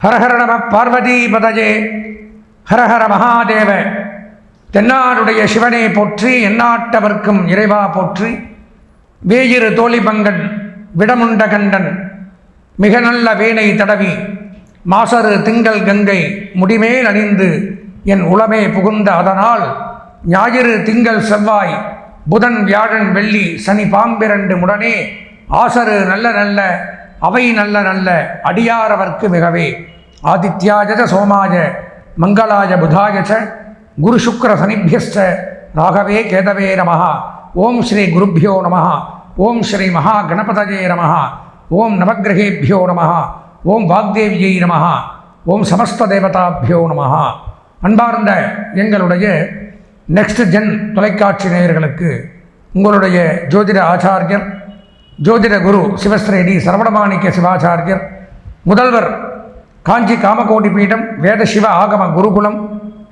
ஹரஹர நம பார்வதி பதஜே ஹரஹர மகாதேவ. தென்னாடுடைய சிவனை போற்றி, எந்நாட்டவர்க்கும் இறைவா போற்றி. வேயிரு தோழிபங்கன் விடமுண்ட கண்டன் மிக நல்ல வேனை தடவி மாசரு திங்கள் கங்கை முடிமேல் அணிந்து என் உளமே புகுந்த அதனால் ஞாயிறு திங்கள் செவ்வாய் புதன் வியாழன் வெள்ளி சனி பாம்பிரண்டு முடனே ஆசரு நல்ல நல்ல அவை நல்ல நல்ல அடியாரவர்க்கு மிகவே. ஆதித்யாஜ சோமாஜ மங்களாய புதாயச்ச குரு சுக்ர சனிபியஸ்ச ராகவே கேதவே நமஹ. ஓம் ஸ்ரீ குருப்பியோ நமஹ. ஓம் ஸ்ரீ மகா கணபதஜே நமஹ. ஓம் நவக்கிரகேபியோ நமஹ. ஓம் வாக்தேவியை நமஹ. ஓம் சமஸ்த தேவதாபியோ நமஹ. அன்பார்ந்த எங்களுடைய நெக்ஸ்ட் ஜென் தொலைக்காட்சி நேயர்களுக்கு உங்களுடைய ஜோதிட ஆச்சாரியர் ஜோதிட குரு சிவஸ்ரீ சரவணமாணிக்க சிவாச்சாரியர், முதல்வர் காஞ்சி காமகோடி பீடம் வேத சிவ ஆகம குருகுலம்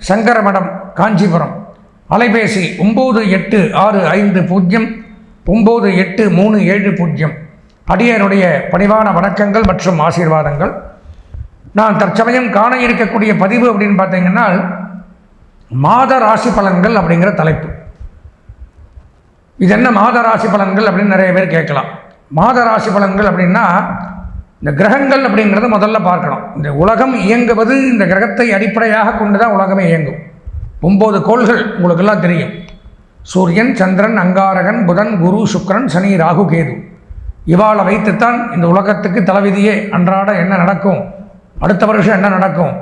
சங்கரமடம் காஞ்சிபுரம். அலைபேசி 9865098370. அடியனுடைய பணிவான வணக்கங்கள் மற்றும் ஆசீர்வாதங்கள். நான் தற்சமயம் காண இருக்கக்கூடிய பதிவு அப்படின்னு பார்த்தீங்கன்னா மாத ராசி பலன்கள் அப்படிங்கிற தலைப்பு. இது என்ன மாத ராசி பலன்கள் அப்படின்னு நிறைய பேர் கேட்கலாம். மாத ராசி பலன்கள் அப்படின்னா இந்த கிரகங்கள் அப்படிங்கிறத முதல்ல பார்க்கணும். இந்த உலகம் இயங்குவது இந்த கிரகத்தை அடிப்படையாக கொண்டு தான் உலகமே இயங்கும். 9 கோள்கள் உங்களுக்கெல்லாம் தெரியும். சூரியன், சந்திரன், அங்காரகன், புதன், குரு, சுக்கிரன், சனி, ராகு, கேது. இவாளை வைத்துத்தான் இந்த உலகத்துக்கு தலைவிதியே. அன்றாட என்ன நடக்கும், அடுத்த வருஷம் என்ன நடக்கும்,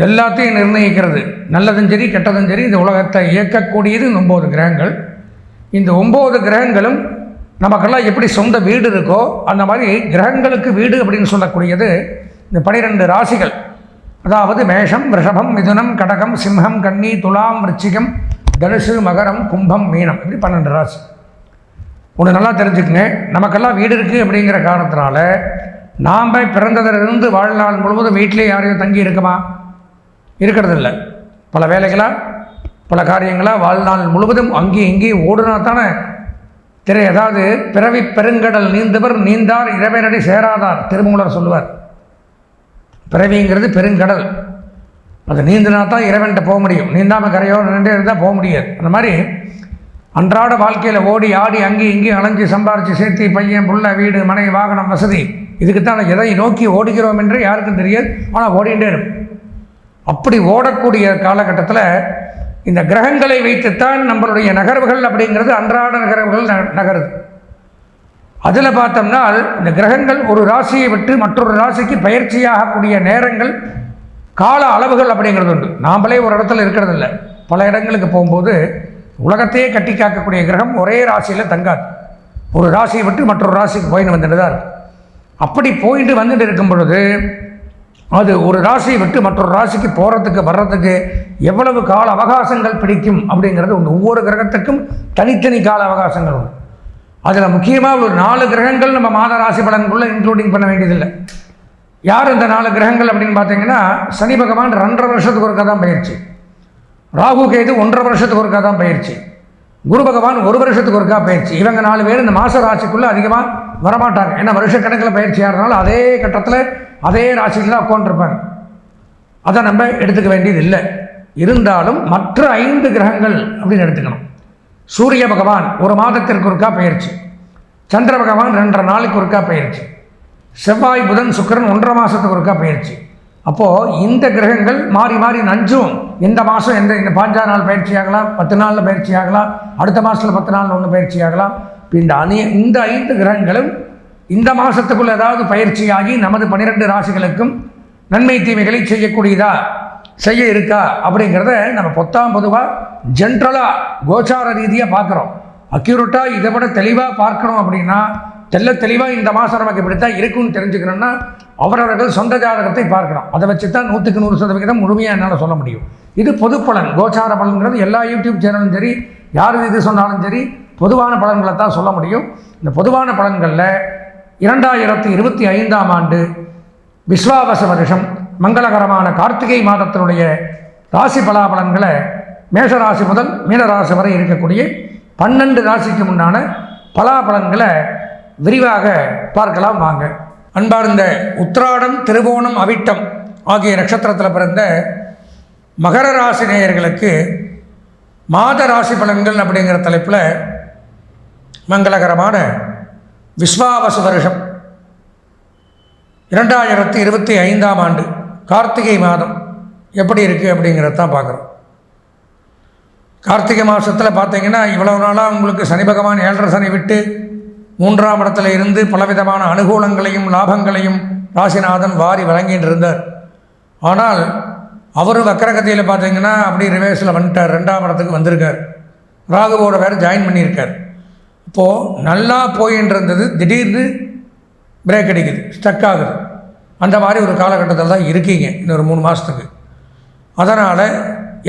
எல்லாத்தையும் நிர்ணயிக்கிறது. நல்லதும் சரி கெட்டதும் சரி இந்த உலகத்தை இயக்கக்கூடியது 9 கிரகங்கள். இந்த 9 கிரகங்களும் நமக்கெல்லாம் எப்படி சொந்த வீடு இருக்கோ அந்த மாதிரி கிரகங்களுக்கு வீடு அப்படின்னு சொல்லக்கூடியது இந்த 12 ராசிகள். அதாவது மேஷம், ரிஷபம், மிதுனம், கடகம், சிம்ஹம், கன்னி, துலாம், விருச்சிகம், தனுசு, மகரம், கும்பம், மீனம், இப்படி 12 ராசி. ஒன்று நல்லா தெரிஞ்சுக்குங்க, நமக்கெல்லாம் வீடு இருக்குது அப்படிங்கிற காரணத்தினால நாம் பிறந்ததிலிருந்து வாழ்நாள் முழுவதும் வீட்டிலே யாரையும் தங்கி இருக்குமா? இருக்கிறதில்ல. பல வேலைகளாக பல காரியங்களாக வாழ்நாள் முழுவதும் அங்கேயும் இங்கேயும் ஓடுனா தானே அதாவது பிறவி பெருங்கடல் நீந்தவர் நீந்தார் இறைவனடி சேராதார் திருமூலர் சொல்லுவார். பிறவிங்கிறது பெருங்கடல், அது நீந்தினா தான் இறைவன்கிட்ட போக முடியும். நீந்தாமல் கரையோ நின்றே இருந்தால் போக முடியாது. அந்த மாதிரி அன்றாட வாழ்க்கையில் ஓடி ஆடி அங்கேயும் இங்கேயும் அலைஞ்சி சம்பாரித்து சேர்த்து பையன் புள்ள வீடு மனை வாகனம் வசதி இதுக்குத்தான் எதை நோக்கி ஓடுகிறோம் என்று யாருக்கும் தெரியாது. ஆனால் ஓடிகிட்டே இருக்கும். அப்படி ஓடக்கூடிய காலகட்டத்தில் இந்த கிரகங்களை வைத்துத்தான் நம்மளுடைய நகர்வுகள் அப்படிங்கிறது அன்றாட நகர்வுகள் நகருது. அதில் பார்த்தோம்னா இந்த கிரகங்கள் ஒரு ராசியை விட்டு மற்றொரு ராசிக்கு பயிற்சியாகக்கூடிய நேரங்கள் கால அளவுகள் அப்படிங்கிறது உண்டு. நாம்ளே ஒரு இடத்துல இருக்கிறதில்ல. பல இடங்களுக்கு போகும்போது உலகத்தையே கட்டி காக்கக்கூடிய கிரகம் ஒரே ராசியில் தங்காது. ஒரு ராசியை விட்டு மற்றொரு ராசிக்கு போயின்னு வந்துட்டு தான் இருக்கும். அப்படி போயிட்டு வந்துட்டு இருக்கும் பொழுது அது ஒரு ராசியை விட்டு மற்றொரு ராசிக்கு போகிறதுக்கு வர்றதுக்கு எவ்வளவு கால அவகாசங்கள் பிடிக்கும் அப்படிங்கிறது உண்டு. ஒவ்வொரு கிரகத்துக்கும் தனித்தனி கால அவகாசங்கள் உண்டு. அதில் முக்கியமாக ஒரு 4 கிரகங்கள் நம்ம மாத ராசி பலன்குள்ளே இன்க்ளூடிங் பண்ண வேண்டியதில்லை. யார் இந்த 4 கிரகங்கள் அப்படின்னு பார்த்தீங்கன்னா, சனி பகவான் 2.5 வருஷத்துக்கு ஒருக்கா தான் பயிற்சி, ராகு கேது 1.5 வருஷத்துக்கு ஒருக்கா தான் பயிற்சி, குரு பகவான் 1 வருஷத்துக்கு ஒருக்கா பயிற்சி. இவங்க 4 பேர் இந்த மாத ராசிக்குள்ளே அதிகமாக வரமாட்டாங்க. ஏன்னா வருஷக்கணக்கில் பயிற்சி ஆகிறதுனால அதே கட்டத்தில் அதே ராசியில் தான் உட்காந்துருப்பாங்க. அதை நம்ம எடுத்துக்க வேண்டியது இல்லை. இருந்தாலும் மற்ற 5 கிரகங்கள் அப்படின்னு எடுத்துக்கணும். சூரிய பகவான் 1 மாதத்திற்கு ஒருக்கா பயிற்சி, சந்திர பகவான் 2.5 நாளுக்கு ஒருக்கா பயிற்சி, செவ்வாய் புதன் சுக்கிரன் 1.5 மாதத்துக்கு ஒருக்கா பயிற்சி. அப்போது இந்த கிரகங்கள் மாறி மாறி நஞ்சும். எந்த மாதம் இந்த 5 நாள் பயிற்சி ஆகலாம், 10 நாளில் பயிற்சி ஆகலாம், அடுத்த மாதத்தில் 10 நாள் ஒன்று பயிற்சி ஆகலாம். இந்த 5 கிரகங்களும் இந்த மாதத்துக்குள்ள ஏதாவது பயிற்சியாகி நமது 12 ராசிகளுக்கும் நன்மை தீமைகளை செய்ய இருக்கா அப்படிங்கிறத நம்ம பொதுவாக ஜென்ரலாக கோச்சார ரீதியாக பார்க்குறோம். அக்யூரேட்டாக இதை விட தெளிவாக பார்க்கணும் அப்படின்னா தெளிவாக இந்த மாதம் நமக்கு இப்படித்தான் இருக்குன்னு தெரிஞ்சுக்கணும்னா அவரவர்கள் சொந்த ஜாதகத்தை பார்க்கணும். அதை வச்சு தான் 100க்கு 100% முழுமையாக என்னால் சொல்ல முடியும். இது பொது பலன். கோச்சார பலன்கிறது எல்லா யூடியூப் சேனலும் சரி, யார் இது சொன்னாலும் சரி, பொதுவான பலன்களை தான் சொல்ல முடியும். இந்த பொதுவான பலன்களில் 2025ஆம் ஆண்டு விஸ்வாவச வருஷம் மங்களகரமான கார்த்திகை மாதத்தினுடைய ராசி பலாபலன்களை மேஷராசி முதல் மீனராசி வரை இருக்கக்கூடிய 12 ராசிக்கு முன்னான பலாபலன்களை விரிவாக பார்க்கலாம் வாங்க. அன்பார்ந்த உத்திராடம், திருவோணம், அவிட்டம் ஆகிய நட்சத்திரத்தில் பிறந்த மகர ராசி நேயர்களுக்கு மாத ராசி பலன்கள் அப்படிங்கிற தலைப்பில் மங்களகரமான விஸ்வாவசு வருஷம் 2025 ஆண்டு கார்த்திகை மாதம் எப்படி இருக்குது அப்படிங்கிறத தான் பார்க்குறோம். கார்த்திகை மாதத்தில் பார்த்தீங்கன்னா இவ்வளவு நாளாக உங்களுக்கு சனி பகவான் 7.5 சனி விட்டு 3ஆம் இடத்துல இருந்து பலவிதமான அனுகூலங்களையும் லாபங்களையும் ராசிநாதன் வாரி வழங்கிட்டு இருந்தார். ஆனால் அவர் வக்கரகதியில் பார்த்தீங்கன்னா அப்படி ரிவேர்ஸில் வந்துட்டார், 2ஆம் இடத்துக்கு வந்திருக்கார். ராகுவோட வேறு ஜாயின் பண்ணியிருக்கார். இப்போது நல்லா போயின்னு இருந்தது, திடீர்னு பிரேக் அடிக்குது, ஸ்டக் ஆகுது. அந்த மாதிரி ஒரு காலகட்டத்தில் தான் இருக்கீங்க இன்னொரு 3 மாதத்துக்கு. அதனால்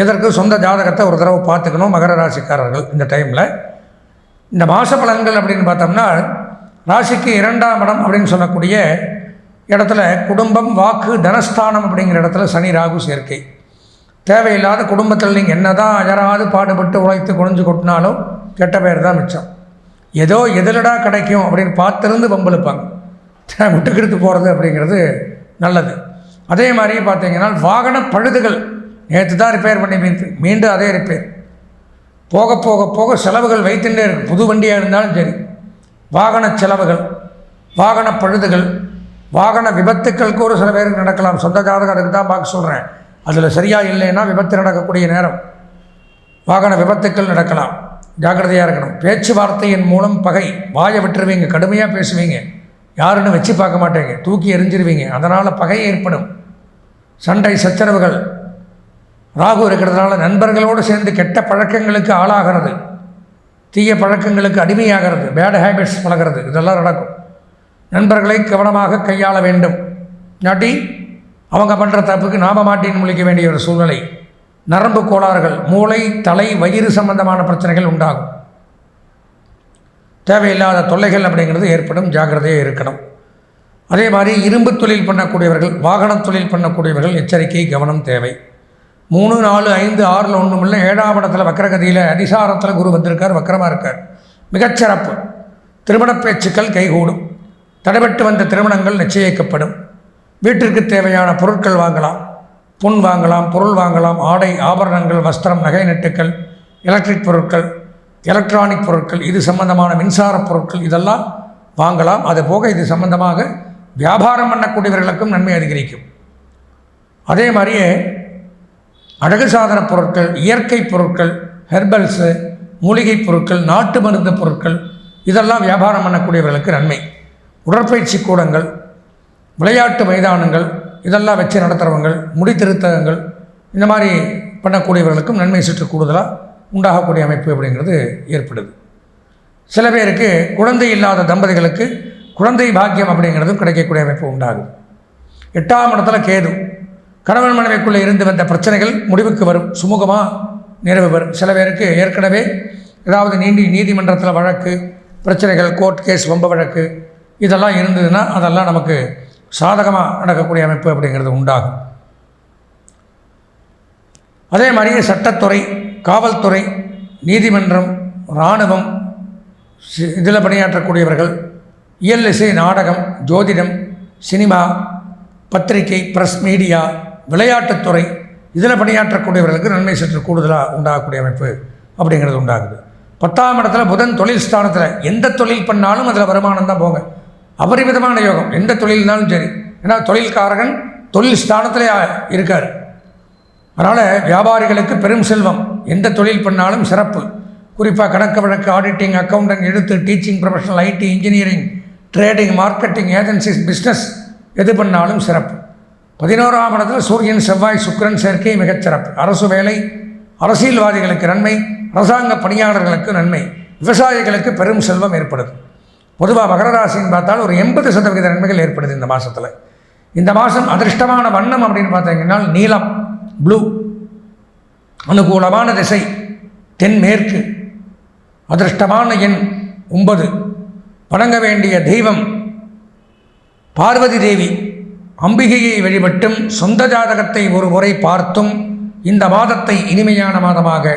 எதற்கு சொந்த ஜாதகத்தை ஒரு தடவை பார்த்துக்கணும் மகர ராசிக்காரர்கள். இந்த டைமில் இந்த மாத பலன்கள் அப்படின்னு பார்த்தோம்னா ராசிக்கு 2ஆம் இடம் அப்படின்னு சொல்லக்கூடிய இடத்துல குடும்பம், வாக்கு, தனஸ்தானம் அப்படிங்கிற இடத்துல சனி ராகு சேர்க்கை. தேவையில்லாத குடும்பத்தில் நீங்கள் என்ன தான் அயராது பாடுபட்டு உழைத்து குறைஞ்சு கொட்டினாலும் கெட்ட பேர் தான் மிச்சம். ஏதோ எதிலடா கிடைக்கும் அப்படின்னு பார்த்துருந்து வம்பெழுப்பாங்க. விட்டுக்கிட்டு போகிறது அப்படிங்கிறது நல்லது. அதே மாதிரி பார்த்தீங்கன்னா வாகன பழுதுகள், நேற்று தான் ரிப்பேர் பண்ணி மீண்டும் அதே ரிப்பேர், போக போக போக செலவுகள் வைத்துட்டே இருக்குது. புது வண்டியாக இருந்தாலும் சரி, வாகன செலவுகள், வாகன பழுதுகள், வாகன விபத்துக்களுக்கு ஒரு சில பேருக்கு நடக்கலாம். சொந்த ஜாதகம் அதுக்கு தான் பார்க்க சொல்கிறேன். அதில் சரியாக இல்லைன்னா விபத்து நடக்கக்கூடிய நேரம், வாகன விபத்துக்கள் நடக்கலாம். ஜாக்கிரதையாக இருக்கணும். பேச்சுவார்த்தையின் மூலம் பகை, வாயை விட்டுருவீங்க, கடுமையாக பேசுவீங்க, யாருன்னு வச்சு பார்க்க மாட்டேங்க, தூக்கி எறிஞ்சிருவீங்க. அதனால் பகை ஏற்படும், சண்டை சச்சரவுகள். ராகு இருக்கிறதுனால நண்பர்களோடு சேர்ந்து கெட்ட பழக்கங்களுக்கு ஆளாகிறது, தீய பழக்கங்களுக்கு அடிமையாகிறது, பேட் ஹேபிட்ஸ் பழகிறது, இதெல்லாம் நடக்கும். நண்பர்களை கவனமாக கையாள வேண்டும். நாட்டி அவங்க பண்ணுற தப்புக்கு நாம மாட்டின்னு முழிக்க வேண்டிய ஒரு சூழ்நிலை. நரம்பு கோளாறுகள், மூளை, தலை, வயிறு சம்பந்தமான பிரச்சனைகள் உண்டாகும். தேவையில்லாத தொல்லைகள் அப்படிங்கிறது ஏற்படும், ஜாக்கிரதையாக இருக்கணும். அதே மாதிரி இரும்பு தொழில் பண்ணக்கூடியவர்கள், வாகன தொழில் பண்ணக்கூடியவர்கள் எச்சரிக்கை, கவனம் தேவை. 3, 4, 5, 6 ஒன்றும் இல்லை, 7ஆம் இடத்துல வக்கரகதியில் அதிசாரத்தில் குரு வந்திருக்கார், வக்கரமாக இருக்கார். மிகச்சிறப்பு. திருமண பேச்சுக்கள் கைகூடும். தடைபட்டு வந்த திருமணங்கள் நிச்சயிக்கப்படும். வீட்டிற்கு தேவையான பொருட்கள் வாங்கலாம், பொன் வாங்கலாம், பொருள் வாங்கலாம், ஆடை ஆபரணங்கள், வஸ்திரம், நகை நட்டுக்கள், எலக்ட்ரிக் பொருட்கள், எலக்ட்ரானிக் பொருட்கள், இது சம்பந்தமான மின்சார பொருட்கள் இதெல்லாம் வாங்கலாம். அதுபோக இது சம்பந்தமாக வியாபாரம் பண்ணக்கூடியவர்களுக்கும் நன்மை அதிகரிக்கும். அதே மாதிரியே அழகு சாதன பொருட்கள், இயற்கை பொருட்கள், ஹெர்பல்ஸு, மூலிகை பொருட்கள், நாட்டு மருந்து பொருட்கள் இதெல்லாம் வியாபாரம் பண்ணக்கூடியவர்களுக்கு நன்மை. உடற்பயிற்சி கூடங்கள், விளையாட்டு மைதானங்கள் இதெல்லாம் வச்சு நடத்துகிறவங்கள், முடித்திருத்தகங்கள் இந்த மாதிரி பண்ணக்கூடியவர்களுக்கும் நன்மை சற்று கூடுதலாக உண்டாகக்கூடிய அமைப்பு அப்படிங்கிறது ஏற்படுது. சில பேருக்கு குழந்தை இல்லாத தம்பதிகளுக்கு குழந்தை பாக்கியம் அப்படிங்கிறதும் கிடைக்கக்கூடிய அமைப்பு உண்டாகுது. 8ஆம் இடத்துல கேது, கணவன் மனைவிக்குள்ளே இருந்து வந்த பிரச்சனைகள் முடிவுக்கு வரும், சுமூகமாக நிறைவு வரும். சில பேருக்கு ஏற்கனவே ஏதாவது நீதிமன்றத்தில் வழக்கு பிரச்சனைகள், கோர்ட் கேஸ், வம்பு வழக்கு இதெல்லாம் இருந்ததுன்னா அதெல்லாம் நமக்கு சாதகமாக நடக்கக்கூடிய அமைப்பு அப்படிங்கிறது உண்டாகும். அதே மாதிரியே சட்டத்துறை, காவல்துறை, நீதிமன்றம், இராணுவம் இதில் பணியாற்றக்கூடியவர்கள், இயல் இசை, நாடகம், ஜோதிடம், சினிமா, பத்திரிகை, ப்ரெஸ் மீடியா, விளையாட்டுத்துறை இதில் பணியாற்றக்கூடியவர்களுக்கு நன்மை சற்று கூடுதலாக உண்டாகக்கூடிய அமைப்பு அப்படிங்கிறது உண்டாகுது. 10ஆம் இடத்துல புதன் தொழில் ஸ்தானத்தில், எந்த தொழில் பண்ணாலும் அதில் வருமானம் தான் போங்க, அபரிமிதமான யோகம். எந்த தொழில்னாலும் சரி, ஏன்னா தொழில்காரகன் தொழில் ஸ்தானத்திலே இருக்கார். அதனால் வியாபாரிகளுக்கு பெரும் செல்வம், எந்த தொழில் பண்ணாலும் சிறப்பு. குறிப்பாக கணக்கு வழக்கு, ஆடிட்டிங், அக்கௌண்டன்ட், எழுத்து, teaching professional, IT, engineering, trading, marketing, agencies, business எது பண்ணாலும் சிறப்பு. 11ஆம் இடத்துல சூரியன், செவ்வாய், சுக்கிரன் சேர்க்கை மிகச்சிறப்பு. அரசு வேலை, அரசியல்வாதிகளுக்கு நன்மை, அரசாங்க பணியாளர்களுக்கு நன்மை, விவசாயிகளுக்கு பெரும் செல்வம் ஏற்படுது. பொதுவாக மகர ராசின்னு பார்த்தால் ஒரு 80% நன்மைகள் ஏற்படுது இந்த மாதத்தில். இந்த மாதம் அதிர்ஷ்டமான வண்ணம் அப்படின்னு பார்த்தீங்கன்னா நீலம், ப்ளூ. அனுகூலமான திசை தென்மேற்கு. அதிர்ஷ்டமான எண் 9. வணங்க வேண்டிய தெய்வம் பார்வதி தேவி. அம்பிகையை வழிபட்டும் சொந்த ஜாதகத்தை ஒரு முறை பார்த்தும் இந்த மாதத்தை இனிமையான மாதமாக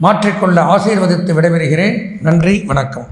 மாற்றிக்கொள்ள ஆசீர்வதித்து விடைபெறுகிறேன். நன்றி, வணக்கம்.